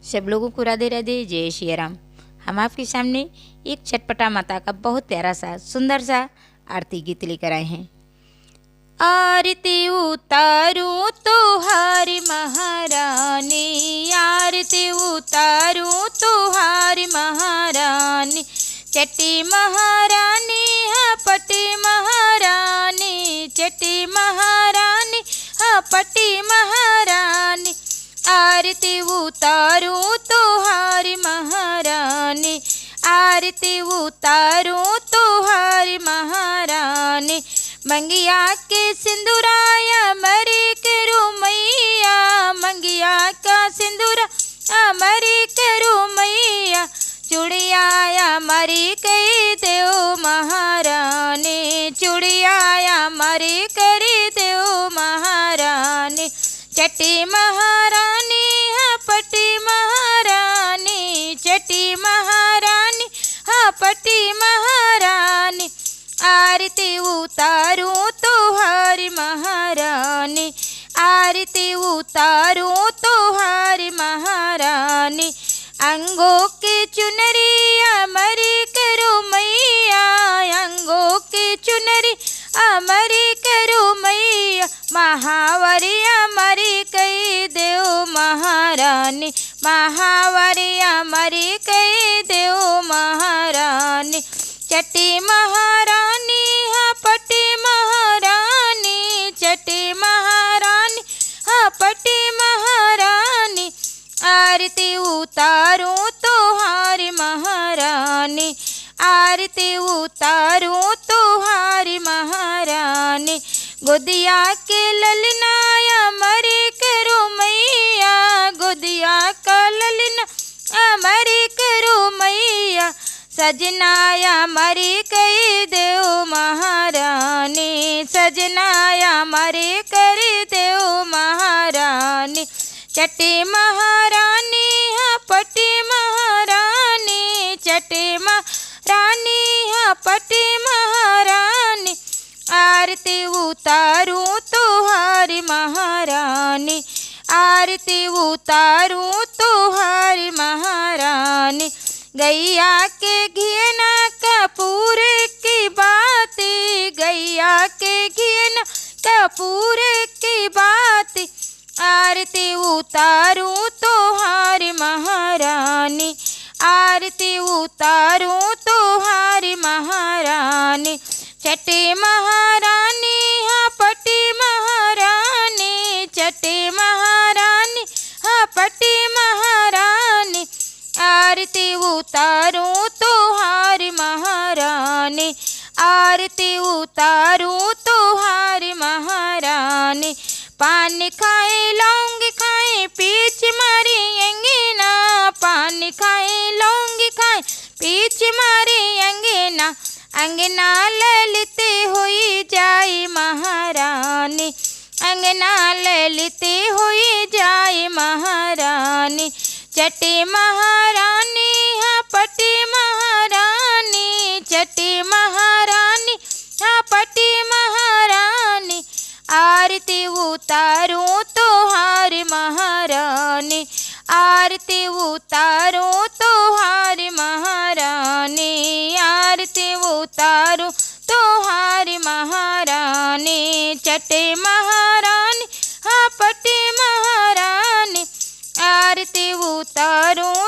सब लोगों को राधे राधे, जय श्री राम। हम आपके सामने एक चटपटा माता का बहुत प्यारा सा सुंदर सा आरती गीत लेकर आए हैं। आरती उतारूं तुहारी महारानी, आरती उतारूं तुहारी महारानी, चटी महारानी हाँ पटी महारानी, चटी महारानी हाँ पटी महारानी, आरती उतारूं तुहारी महारानी, आरती उतारूं तुहारी महारानी, मंगिया के सिंदूराया मरी करो मैया, मंगिया का सिंदूरा मरी करो मैया, चुड़ियाया मरी कई देव महारानी, चुड़ियाया मरी करी देव महारानी, चटी महारानी हाँ पटी महारानी, चटी महारानी हाँ पटी महारानी, आरती उतारूं तुहारी महारानी, आरती उतारूं तुहारी महारानी, अंगों की चुनरी अमरी करो मैया, अंगों की चुनरी अमरी करो मैया, महावरी अमरी कई देव महारानी, महावरी अमरी कई देव महारानी, चटी महारानी हाँ पटी महारानी, चटी महारानी हाँ पटी महारानी, आरती उतारूं तुहारी महारानी, आरती उतारूं तुहारी महारानी, गोदिया के ललनाया मरी करो मैया, गोदिया का ललना मरी करो मैया, सजनाया मरी कई देव महारानी, सजनाया मरी करी देव महारानी, चटी महारानी हाँ पटी महारानी, चटी महारानी हाँ पटी महारानी, आरती उतारूं तुहारी महारानी, आरती उतारूं तुहारी महारानी, गैया के घियना कपूर की बाती, गैया के घियना कपूर की बाती, आरती उतारूं तुहारी महारानी, आरती उतारूं तुहारी महारानी, चटी महारानी हाँ पटी महारानी, चटी महारानी हाँ पटी महारानी, आरती उतारूं तुहारी महारानी, आरती उतारूं तुहारी महारानी, पानी खाए लौंग खाए पीछ मारेंगे ना, पानी खाए लौंग खाए पीछ मारेंगे ना, अंगना ललिते हुई जाए महारानी, अंगना ललिते हुई जाए महारानी, चटी महारानी हाँ पटी महारानी, चटी महारानी हाँ पटी महारानी, आरती उतारूं तुहारी महारानी, आरती उतारूं तुहारी महारानी, आरती उतारूं तुहारी महारानी, चटी महारानी हाँ पटी महारानी, आरती उतारूं